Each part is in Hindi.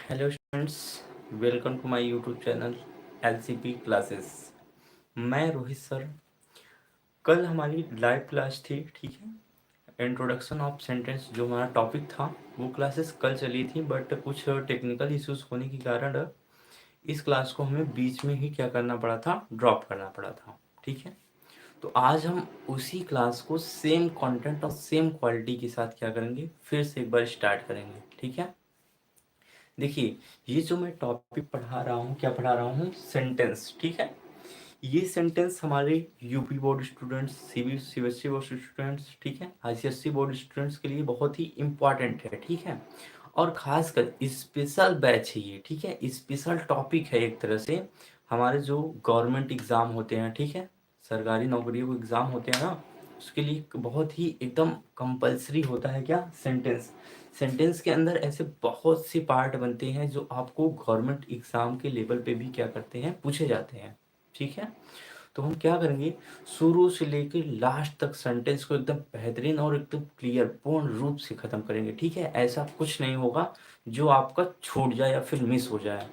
Hello students, welcome to my YouTube channel LCP classes. मैं रोहित सर। कल हमारी लाइव क्लास थी, ठीक है। इंट्रोडक्शन ऑफ सेंटेंस जो हमारा टॉपिक था वो क्लासेस कल चली थी, बट कुछ टेक्निकल इश्यूज होने के कारण इस क्लास को हमें बीच में ही क्या करना पड़ा था, ड्रॉप करना पड़ा था, ठीक है। तो आज हम उसी क्लास को सेम कंटेंट और सेम क्वालिटी के साथ क्या करेंगे, फिर से एक बार स्टार्ट करेंगे, ठीक है। देखिए, ये जो मैं टॉपिक पढ़ा रहा हूँ, क्या पढ़ा रहा हूँ, सेंटेंस, ठीक है। ये सेंटेंस हमारे UP board students, CBSE board students, ठीक है, आईसीएसई बोर्ड स्टूडेंट्स के लिए बहुत ही इम्पॉर्टेंट है, ठीक है। और खासकर स्पेशल बैच है ये, ठीक है, स्पेशल टॉपिक है एक तरह से। हमारे जो गवर्नमेंट एग्ज़ाम होते हैं, ठीक है, सरकारी नौकरियों के एग्ज़ाम होते हैं ना, उसके लिए बहुत ही एकदम कंपलसरी होता है क्या, सेंटेंस। सेंटेंस के अंदर ऐसे बहुत से पार्ट बनते हैं जो आपको गवर्नमेंट एग्ज़ाम के लेवल पे भी क्या करते हैं, पूछे जाते हैं, ठीक है। तो हम क्या करेंगे, शुरू से लेकर लास्ट तक सेंटेंस को एकदम बेहतरीन और एकदम क्लियर पूर्ण रूप से ख़त्म करेंगे, ठीक है। ऐसा कुछ नहीं होगा जो आपका छूट जाए या फिर मिस हो जाए।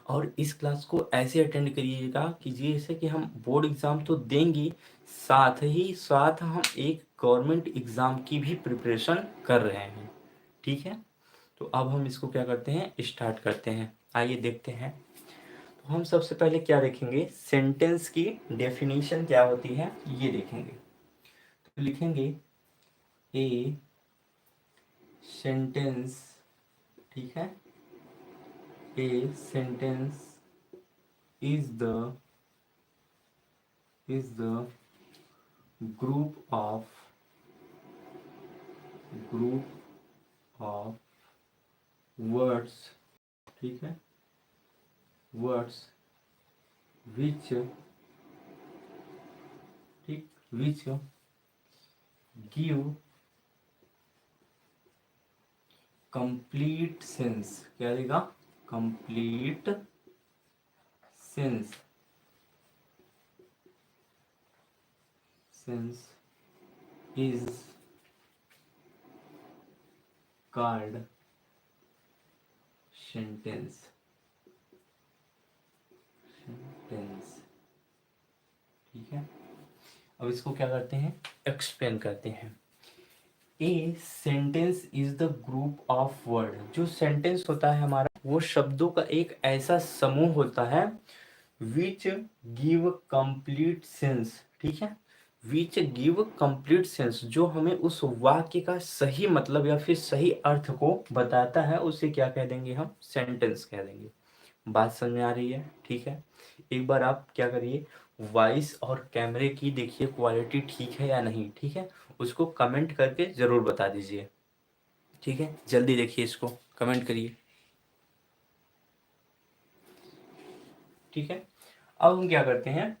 और इस क्लास को ऐसे अटेंड करिएगा कि जैसे कि हम बोर्ड एग्ज़ाम तो देंगे, साथ ही साथ हम एक गवर्नमेंट एग्ज़ाम की भी प्रिपरेशन कर रहे हैं, ठीक है। तो अब हम इसको क्या करते हैं, स्टार्ट करते हैं। आइए देखते हैं। तो हम सबसे पहले क्या देखेंगे, सेंटेंस की डेफिनेशन क्या होती है ये देखेंगे। तो लिखेंगे ए सेंटेंस, ठीक है। A sentence is the group of words, ठीक है, वर्ड्स विच, ठीक, विच गिव कंप्लीट सेंस, क्या देगा, complete sense, sense is called sentence, sentence, ठीक है। अब इसको क्या करते हैं, एक्सप्लेन करते हैं। A sentence is the group of word, जो सेंटेंस होता है हमारा वो शब्दों का एक ऐसा समूह होता है विच गिव कंप्लीट सेंस, ठीक है। विच गिव कंप्लीट सेंस, जो हमें उस वाक्य का सही मतलब या फिर सही अर्थ को बताता है, उसे क्या कह देंगे, हम सेंटेंस कह देंगे। बात समझ में आ रही है, ठीक है। एक बार आप क्या करिए, वॉइस और कैमरे की देखिए क्वालिटी ठीक है या नहीं, ठीक है। उसको कमेंट करके ज़रूर बता दीजिए, ठीक है। जल्दी देखिए, इसको कमेंट करिए, ठीक है। अब हम क्या करते हैं,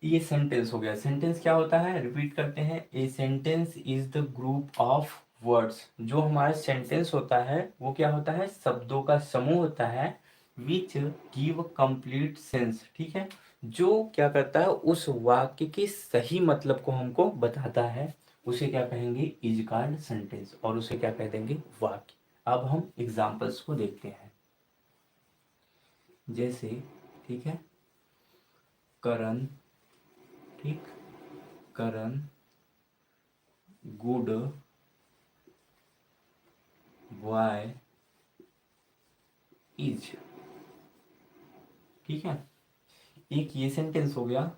ये सेंटेंस हो गया। सेंटेंस क्या होता है, रिपीट करते हैं। A sentence is the group of words, जो हमारा सेंटेंस होता है वो क्या होता है, शब्दों का समूह होता है। विच गिव कंप्लीट सेंस, ठीक है, जो क्या करता है उस वाक्य के सही मतलब को हमको बताता है, उसे क्या कहेंगे, इज कॉल्ड सेंटेंस, और उसे क्या कह देंगे, वाक्य। अब हम एग्जांपल्स को देखते हैं। जैसे, ठीक है, करण, ठीक, करण गुड बॉय इज, ठीक है। एक ये सेंटेंस हो गया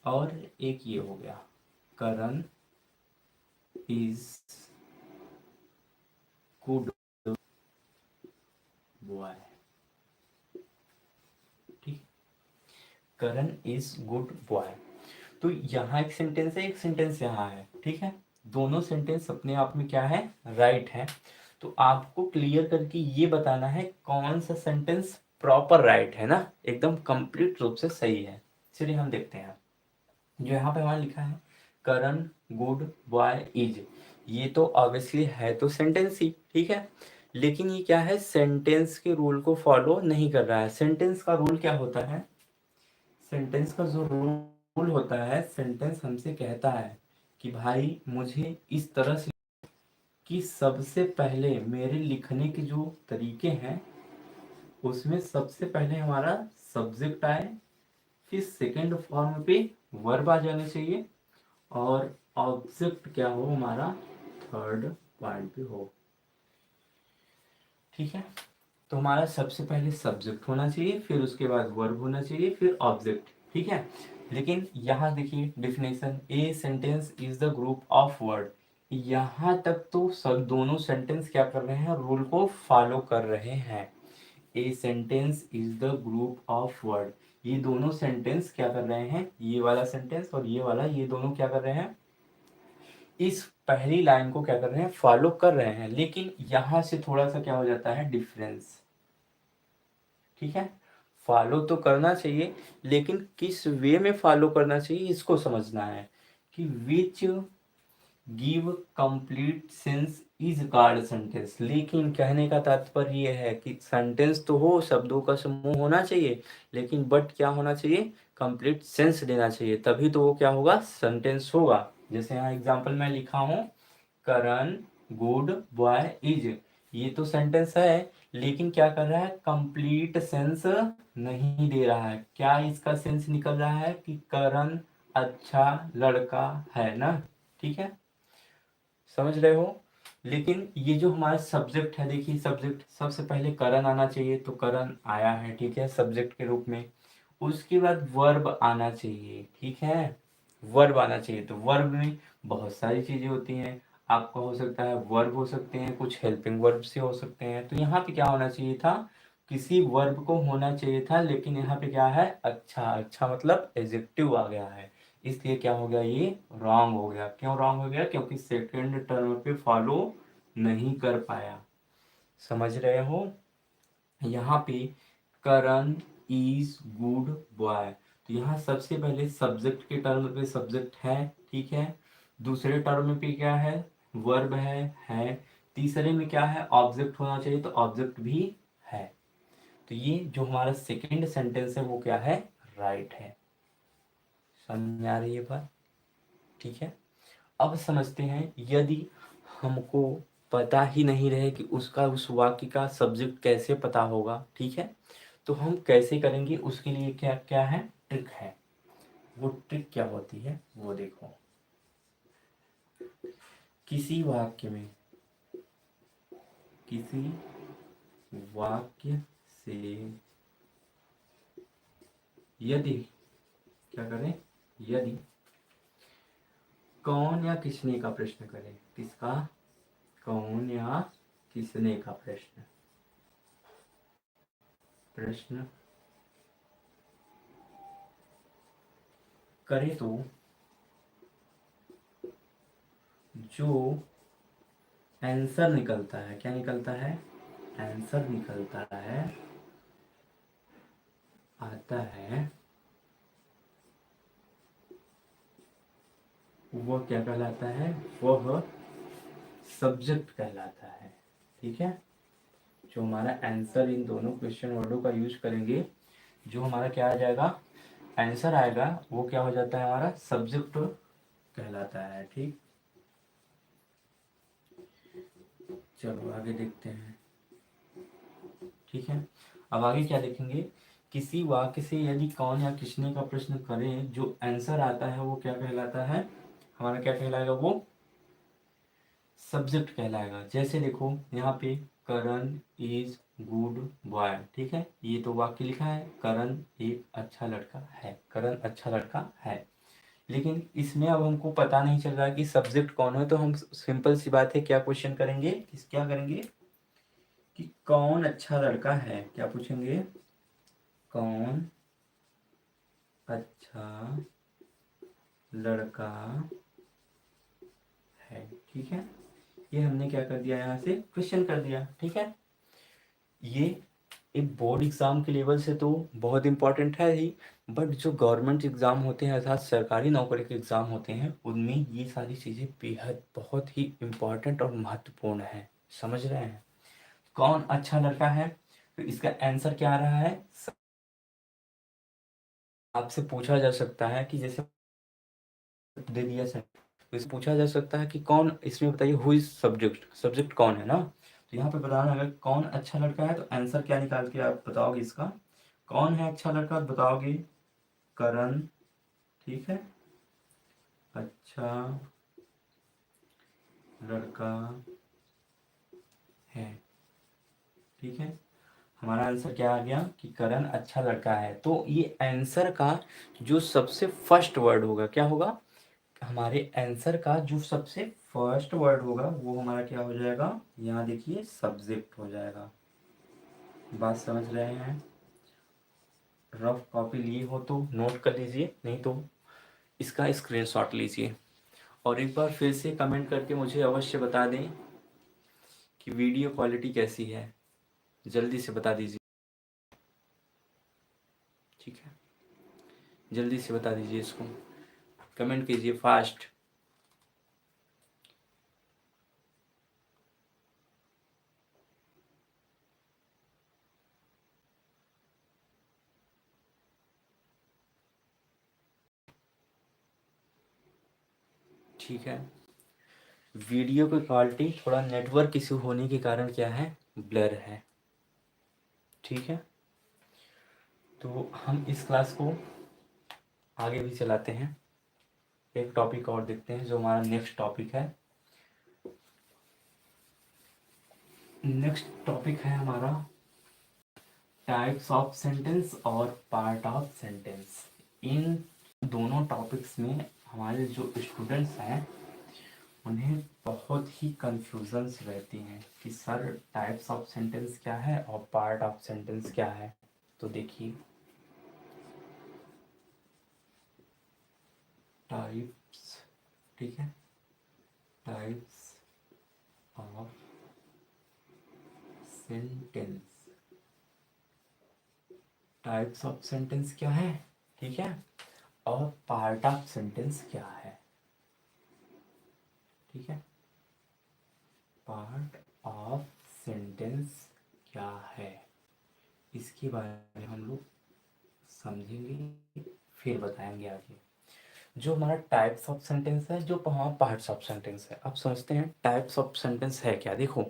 और एक ये हो गया, करण इज गुड बॉय, ठीक, करण इज गुड बॉय। तो यहाँ एक सेंटेंस है, एक सेंटेंस यहाँ है, ठीक है। दोनों सेंटेंस अपने आप में क्या है, राइट है। तो आपको क्लियर करके ये बताना है कौन सा सेंटेंस प्रॉपर राइट है ना, एकदम कंप्लीट रूप से सही है। चलिए हम देखते हैं। जो यहाँ पे हमारा लिखा है करण गुड बॉय इज, ये तो ऑब्वियसली है तो सेंटेंस ही, ठीक है। लेकिन ये क्या है, सेंटेंस के रूल को फॉलो नहीं कर रहा है। सेंटेंस का रूल क्या होता है, सेंटेंस का जो रूल होता है, सेंटेंस हमसे कहता है कि भाई मुझे इस तरह से, कि सबसे पहले मेरे लिखने के जो तरीके हैं उसमें सबसे पहले हमारा सब्जेक्ट आए, फिर सेकंड फॉर्म पे वर्ब आ जाना चाहिए, और ऑब्जेक्ट क्या हो हमारा थर्ड पॉइंट पे हो। ठीक है, तो हमारा सबसे पहले सब्जेक्ट होना चाहिए, फिर उसके बाद वर्ब होना चाहिए, फिर ऑब्जेक्ट। ठीक है, लेकिन यहाँ देखिए definition, a sentence is the group of word. यहाँ तक तो सब दोनों सेंटेंस क्या कर रहे हैं, रूल को फॉलो कर रहे हैं। A sentence is the group of word, ये दोनों सेंटेंस क्या कर रहे हैं, ये वाला सेंटेंस और ये वाला, ये दोनों क्या कर रहे हैं, इस पहली लाइन को क्या कर रहे हैं, फॉलो कर रहे हैं। लेकिन यहां से थोड़ा सा क्या हो जाता है, डिफरेंस। ठीक है, फॉलो तो करना चाहिए, लेकिन किस वे में फॉलो करना चाहिए इसको समझना है, कि which give complete sense is called sentence. लेकिन कहने का तात्पर्य ये है कि सेंटेंस तो हो, शब्दों का समूह होना चाहिए, लेकिन बट क्या होना चाहिए, कंप्लीट सेंस देना चाहिए, तभी तो वो क्या होगा, सेंटेंस होगा। जैसे यहाँ एग्जांपल में लिखा हूँ, करण गुड बॉय इज, ये तो सेंटेंस है, लेकिन क्या कर रहा है, कंप्लीट सेंस नहीं दे रहा है। क्या इसका सेंस निकल रहा है कि करण अच्छा लड़का है ना। ठीक है, समझ रहे हो। लेकिन ये जो हमारा सब्जेक्ट है, देखिए सब्जेक्ट सबसे पहले करण आना चाहिए, तो करण आया है, ठीक है, सब्जेक्ट के रूप में। उसके बाद वर्ब आना चाहिए, ठीक है, वर्ब आना चाहिए। तो वर्ब में बहुत सारी चीजें होती हैं, आपका हो सकता है वर्ब हो सकते हैं, कुछ हेल्पिंग वर्ब से हो सकते हैं। तो यहाँ पे क्या होना चाहिए था, किसी वर्ब को होना चाहिए था, लेकिन यहाँ पे क्या है, अच्छा, अच्छा मतलब एडजेक्टिव आ गया है, इसलिए क्या हो गया, ये रॉन्ग हो गया। क्यों रॉन्ग हो गया, क्योंकि सेकंड टर्म पे फॉलो नहीं कर पाया। समझ रहे हो। यहाँ पे करण इज गुड बॉय, तो यहाँ सबसे पहले सब्जेक्ट के टर्म पे सब्जेक्ट है, ठीक है, दूसरे टर्म पे क्या है, वर्ब है, तीसरे में क्या है, ऑब्जेक्ट होना चाहिए, तो ऑब्जेक्ट भी है। तो ये जो हमारा सेकंड सेंटेंस है वो क्या है, राइट है। समझ में आ रही है बात। ठीक है, अब समझते हैं, यदि हमको पता ही नहीं रहे कि उसका उस वाक्य का सब्जेक्ट कैसे पता होगा, ठीक है, तो हम कैसे करेंगे, उसके लिए क्या क्या है, ट्रिक है। वो ट्रिक क्या होती है वो देखो, किसी वाक्य में, किसी वाक्य से यदि क्या करें, यदि कौन या किसने का प्रश्न करें, किसका, कौन या किसने का प्रश्न, प्रश्न करे, तो जो आंसर निकलता है, क्या निकलता है, आंसर निकलता है, आता है, वह क्या कहलाता है, वह सब्जेक्ट कहलाता है। ठीक है, जो हमारा आंसर इन दोनों क्वेश्चन वर्डों का यूज करेंगे, जो हमारा क्या आ जाएगा, आंसर आएगा, वो क्या हो जाता है, हमारा सब्जेक्ट कहलाता है। ठीक, चलो आगे देखते हैं। ठीक है, अब आगे क्या देखेंगे, किसी वाक्य से यदि कौन या किसने का प्रश्न करें, जो आंसर आता है वो क्या कहलाता है, हमारा क्या कहलाएगा, वो सब्जेक्ट कहलाएगा। जैसे देखो यहाँ पे करण इज गुड बॉय, ठीक है, ये तो वाक्य लिखा है, करण एक अच्छा लड़का है, करण अच्छा लड़का है, लेकिन इसमें अब हमको पता नहीं चल रहा कि सब्जेक्ट कौन है, तो हम सिंपल सी बात है, क्या क्वेश्चन करेंगे, क्या करेंगे, कि कौन अच्छा लड़का है, क्या पूछेंगे, कौन अच्छा लड़का है। ठीक है, ये हमने क्या कर दिया, यहाँ से क्वेश्चन कर दिया। ठीक है, ये एक बोर्ड एग्जाम के लेवल से तो बहुत इंपॉर्टेंट है ही, बट जो गवर्नमेंट एग्जाम होते हैं अर्थात सरकारी नौकरी के एग्जाम होते हैं, उनमें ये सारी चीज़ें बेहद बहुत ही इम्पॉर्टेंट और महत्वपूर्ण है। समझ रहे हैं, कौन अच्छा लड़का है, तो इसका आंसर क्या आ रहा है, आपसे पूछा जा सकता है कि जैसे दे दिया सर, तो इसे पूछा जा सकता है कि कौन, इसमें बताइए हु इज सब्जेक्ट, सब्जेक्ट कौन है ना, तो यहाँ पे बताना अगर कौन अच्छा लड़का है तो आंसर क्या निकाल के आप बताओगे इसका। कौन है अच्छा लड़का बताओगे, करण, ठीक है, अच्छा लड़का है, ठीक है। हमारा आंसर क्या आ गया कि करण अच्छा लड़का है। तो ये आंसर का जो सबसे फर्स्ट वर्ड होगा क्या होगा, हमारे आंसर का जो सबसे फर्स्ट वर्ड होगा वो हमारा क्या हो जाएगा, यहाँ देखिए सब्जेक्ट हो जाएगा। बात समझ रहे हैं। रफ कॉपी लिए हो तो नोट कर लीजिए, नहीं तो इसका स्क्रीनशॉट लीजिए और एक बार फिर से कमेंट करके मुझे अवश्य बता दें कि वीडियो क्वालिटी कैसी है, जल्दी से बता दीजिए, ठीक है। जल्दी से बता दीजिए इसको, कमेंट कीजिए फास्ट। ठीक है। वीडियो की क्वालिटी थोड़ा नेटवर्क इशू होने के कारण क्या है, ब्लर है, ठीक है। तो हम इस क्लास को आगे भी चलाते हैं। एक टॉपिक और देखते हैं जो हमारा नेक्स्ट टॉपिक है। नेक्स्ट टॉपिक है हमारा टाइप्स ऑफ सेंटेंस और पार्ट ऑफ सेंटेंस। इन दोनों टॉपिक्स में हमारे जो स्टूडेंट्स हैं उन्हें बहुत ही कंफ्यूजन्स रहती हैं कि सर टाइप्स ऑफ सेंटेंस क्या है और पार्ट ऑफ सेंटेंस क्या है। तो देखिए टाइप्स, ठीक है, types of sentence, types of sentence क्या है, ठीक है, और पार्ट ऑफ सेंटेंस क्या है, ठीक है। पार्ट ऑफ सेंटेंस क्या है इसके बारे में हम लोग समझेंगे, फिर बताएंगे आगे। जो हमारा टाइप्स ऑफ सेंटेंस है, जो हमारा पार्ट्स ऑफ सेंटेंस है, अब समझते हैं टाइप्स ऑफ सेंटेंस है क्या। देखो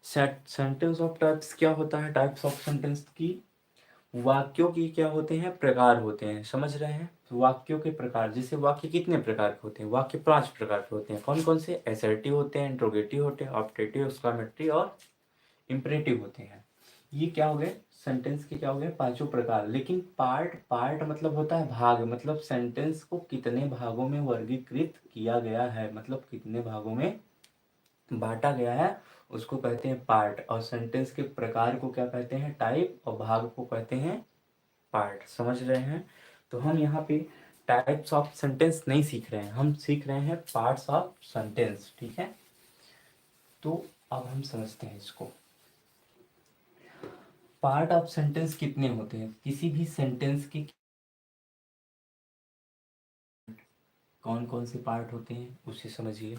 सेंटेंस ऑफ टाइप्स क्या होता है, टाइप्स ऑफ सेंटेंस की वाक्यों की क्या होते हैं, प्रकार होते हैं, समझ रहे हैं। वाक्यों के प्रकार, जैसे वाक्य कितने प्रकार के होते हैं, वाक्य 5 प्रकार के होते हैं। कौन कौन से, एसर्टिव होते हैं, इंट्रोगेटिव होते हैं, ऑप्टेटिव, एक्सक्लेमेटरी और इंपरेटिव होते हैं। ये क्या हो गए, सेंटेंस के क्या हो गए, पांचों प्रकार। लेकिन पार्ट, पार्ट मतलब होता है भाग, मतलब सेंटेंस को कितने भागों में वर्गीकृत किया गया है, मतलब कितने भागों में बांटा गया है उसको कहते हैं पार्ट। और सेंटेंस के प्रकार को क्या कहते हैं, टाइप, और भाग को कहते हैं पार्ट। समझ रहे हैं। तो हम यहाँ पे टाइप्स ऑफ सेंटेंस नहीं सीख रहे हैं, हम सीख रहे हैं पार्ट्स ऑफ सेंटेंस, ठीक है। तो अब हम समझते हैं इसको। पार्ट ऑफ सेंटेंस कितने होते हैं, किसी भी सेंटेंस के कौन कौन से पार्ट होते हैं उसे समझिए।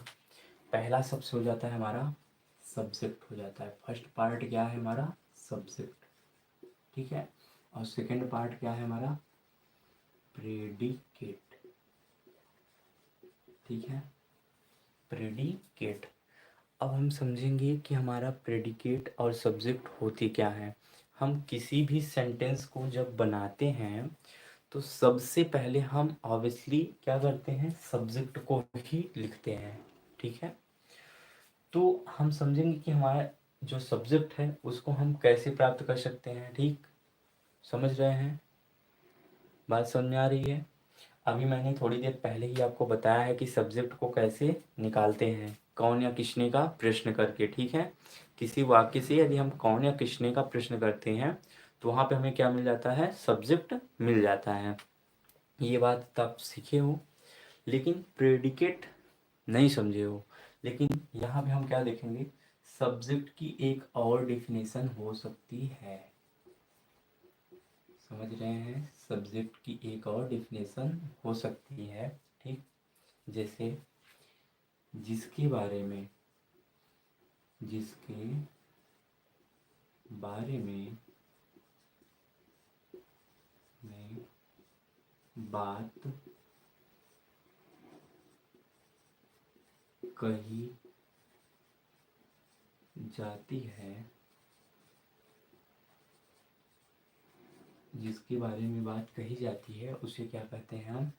पहला सबसे हो जाता है हमारा सब्जेक्ट हो जाता है। फर्स्ट पार्ट क्या है हमारा, सब्जेक्ट, ठीक है। और सेकंड पार्ट क्या है हमारा, प्रेडिकेट, ठीक है, प्रेडिकेट। अब हम समझेंगे कि हमारा प्रेडिकेट और सब्जेक्ट होते क्या हैं। हम किसी भी सेंटेंस को जब बनाते हैं तो सबसे पहले हम ऑब्वियसली क्या करते हैं, सब्जेक्ट को ही लिखते हैं, ठीक है। तो हम समझेंगे कि हमारा जो सब्जेक्ट है उसको हम कैसे प्राप्त कर सकते हैं, ठीक, समझ रहे हैं, बात समझ में आ रही है। अभी मैंने थोड़ी देर पहले ही आपको बताया है कि सब्जेक्ट को कैसे निकालते हैं, कौन या किसने का प्रश्न करके, ठीक है। किसी वाक्य से यदि हम कौन या किसने का प्रश्न करते हैं तो वहाँ पे हमें क्या मिल जाता है, सब्जेक्ट मिल जाता है। ये बात तो आप सीखे हो, लेकिन प्रेडिकेट नहीं समझे हो। लेकिन यहाँ पे हम क्या देखेंगे, सब्जेक्ट की एक और डेफिनेशन हो सकती है, समझ रहे हैं, सब्जेक्ट की एक और डेफिनेशन हो सकती है, ठीक। जैसे जिसके बारे में, जिसके बारे में बात कही जाती है जिसके बारे में बात कही जाती है उसे क्या कहते हैं हम?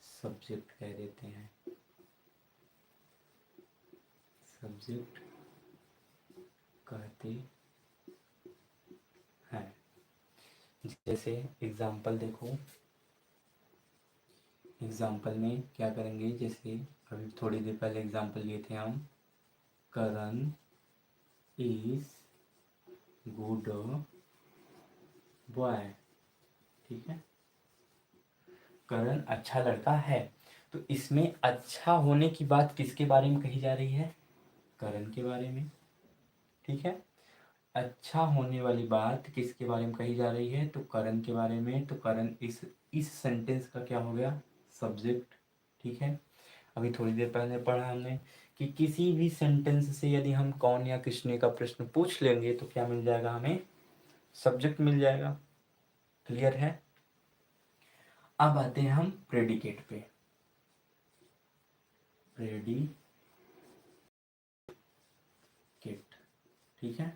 सब्जेक्ट कह देते हैं। सब्जेक्ट कहते हैं। जैसे एग्जाम्पल देखो, एग्जाम्पल में क्या करेंगे, जैसे अभी थोड़ी देर पहले एग्जाम्पल लिए थे हम, करण इज गुड बॉय। ठीक है, करण अच्छा लड़का है। तो इसमें अच्छा होने की बात किसके बारे में कही जा रही है? करण के बारे में। ठीक है, अच्छा होने वाली बात किसके बारे में कही जा रही है? तो करण के बारे में। तो करण इस सेंटेंस का क्या हो गया? सब्जेक्ट। ठीक है, अभी थोड़ी देर पहले पढ़ा हमने कि किसी भी सेंटेंस से यदि हम कौन या किसने का प्रश्न पूछ लेंगे तो क्या मिल जाएगा हमें? सब्जेक्ट मिल जाएगा। क्लियर है? अब आते हैं हम प्रेडिकेट पे। प्रेडिकेट। ठीक है,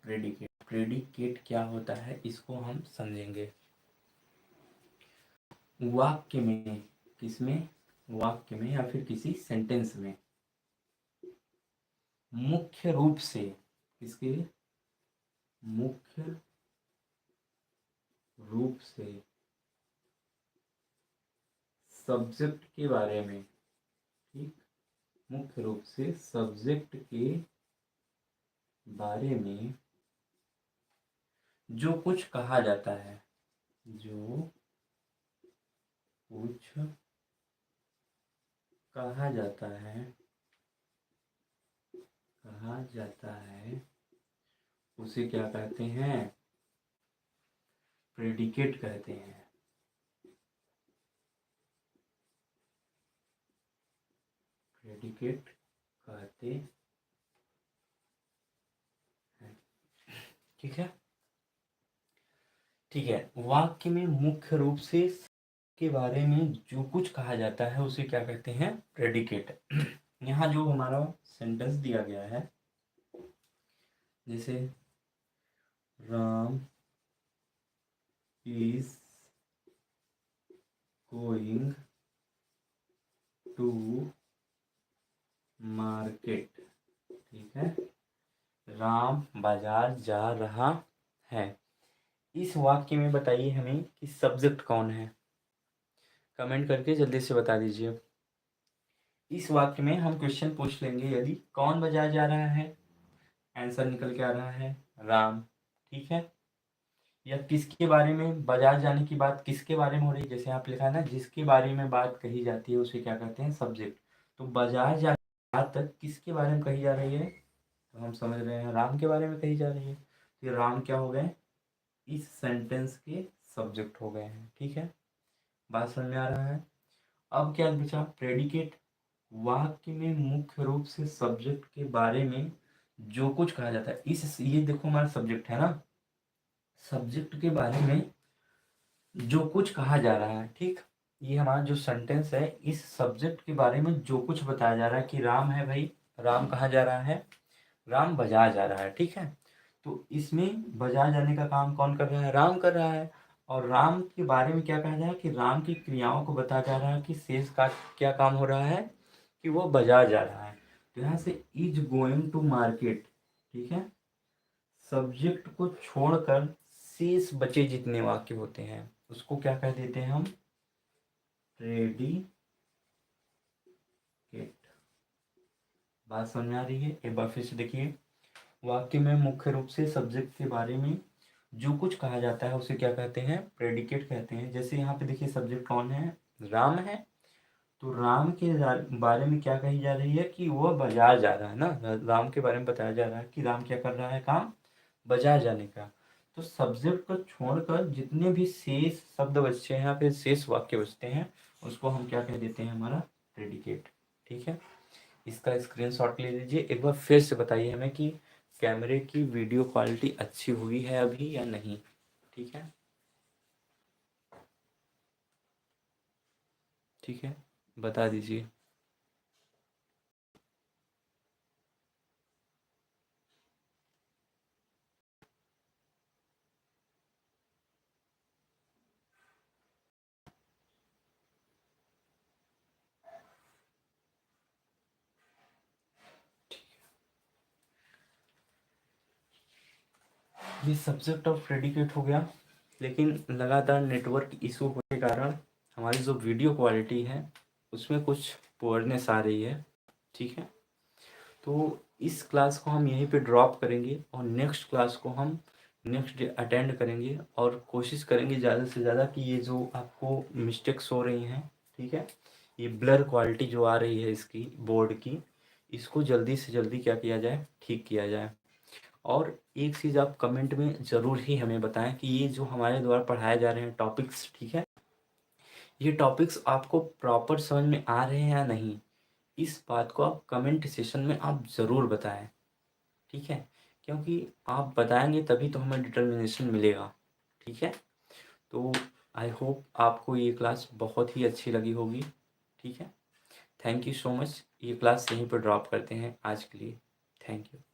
प्रेडिकेट। प्रेडिकेट क्या होता है इसको हम समझेंगे। वाक्य में, किसमें? वाक्य में या फिर किसी सेंटेंस में मुख्य रूप से, किसके? मुख्य रूप से सब्जेक्ट के बारे में। ठीक, मुख्य रूप से सब्जेक्ट के बारे में जो कुछ कहा जाता है, जो कुछ कहा जाता है, कहा जाता है उसे क्या कहते हैं? प्रेडिकेट कहते हैं। प्रेडिकेट कहते हैं। ठीक है, ठीक है, वाक्य में मुख्य रूप से के बारे में जो कुछ कहा जाता है उसे क्या कहते हैं? प्रेडिकेट। यहाँ जो हमारा सेंटेंस दिया गया है, जैसे Ram is going to market. ठीक है, राम बाजार जा रहा है। इस वाक्य में बताइए हमें कि सब्जेक्ट कौन है? कमेंट करके जल्दी से बता दीजिए। इस वाक्य में हम क्वेश्चन पूछ लेंगे, यदि कौन बाजार जा रहा है, आंसर निकल के आ रहा है राम। ठीक है, या किसके बारे में बाजार जाने की बात किसके बारे में हो रही है, जैसे आप लिखा है ना, जिसके बारे में बात कही जाती है उसे क्या कहते हैं? सब्जेक्ट। तो बाजार जाने की बात तक किसके बारे में कही जा रही है? तो हम समझ रहे हैं राम के बारे में कही जा रही है। तो राम क्या हो गए? इस सेंटेंस के सब्जेक्ट हो गए हैं। ठीक है, बात समझ में आ रहा है? अब क्या बचा? प्रेडिकेट। वाक्य में मुख्य रूप से सब्जेक्ट के बारे में जो कुछ कहा जाता है, इस ये देखो हमारा सब्जेक्ट है ना, सब्जेक्ट के बारे में जो कुछ कहा जा रहा है। ठीक, ये हमारा जो सेंटेंस है, इस सब्जेक्ट के बारे में जो कुछ बताया जा रहा है कि राम है भाई, राम कहाँ जा रहा है? राम बाजार जा रहा है। ठीक है, तो इसमें बाजार जाने का काम कौन कर रहा है? राम कर रहा है। और राम के बारे में क्या कहा जा रहा है कि राम की क्रियाओं को बताया जा रहा है कि शेष का क्या काम हो रहा है कि वो बाजार जा रहा है। तो यहाँ से इज गोइंग टू मार्केट। ठीक है, सब्जेक्ट को छोड़कर शेष बचे जितने वाक्य होते हैं उसको क्या कह देते हैं हम? प्रेडिकेट। बात समझ में आ रही है? एक बार फिर से देखिए, वाक्य में मुख्य रूप से सब्जेक्ट के बारे में जो कुछ कहा जाता है उसे क्या कहते हैं? प्रेडिकेट कहते हैं। जैसे यहाँ पे देखिए सब्जेक्ट कौन है? राम है। तो राम के बारे में क्या कही जा रही है कि वह बाजार जा रहा है ना, राम के बारे में बताया जा रहा है कि राम क्या कर रहा है काम? बाजार जाने का। तो सब्जेक्ट को छोड़कर जितने भी शेष शब्द बचते हैं या फिर शेष वाक्य बचते हैं उसको हम क्या कह देते हैं? हमारा प्रेडिकेट। ठीक है, इसका स्क्रीनशॉट ले लीजिए। एक बार फिर से बताइए हमें कि कैमरे की वीडियो क्वालिटी अच्छी हुई है अभी या नहीं। ठीक है, ठीक है, बता दीजिए। ये सब्जेक्ट ऑफ प्रेडिकेट हो गया, लेकिन लगातार नेटवर्क इशू होने के कारण हमारी जो वीडियो क्वालिटी है उसमें कुछ पुअरनेस आ रही है। ठीक है, तो इस क्लास को हम यहीं पे ड्रॉप करेंगे और नेक्स्ट क्लास को हम नेक्स्ट डे अटेंड करेंगे और कोशिश करेंगे ज़्यादा से ज़्यादा कि ये जो आपको मिस्टेक्स हो रही हैं, ठीक है, ये ब्लर क्वालिटी जो आ रही है इसकी बोर्ड की, इसको जल्दी से जल्दी क्या किया जाए, ठीक किया जाए। और एक चीज़ आप कमेंट में ज़रूर ही हमें बताएं कि ये जो हमारे द्वारा पढ़ाए जा रहे हैं टॉपिक्स, ठीक है, ये टॉपिक्स आपको प्रॉपर समझ में आ रहे हैं या नहीं। इस बात को आप कमेंट सेशन में आप ज़रूर बताएं, ठीक है, क्योंकि आप बताएंगे तभी तो हमें डिटर्मिनेशन मिलेगा। ठीक है, तो आई होप आपको ये क्लास बहुत ही अच्छी लगी होगी। ठीक है, थैंक यू सो मच। ये क्लास यहीं पर ड्रॉप करते हैं आज के लिए। Thank you.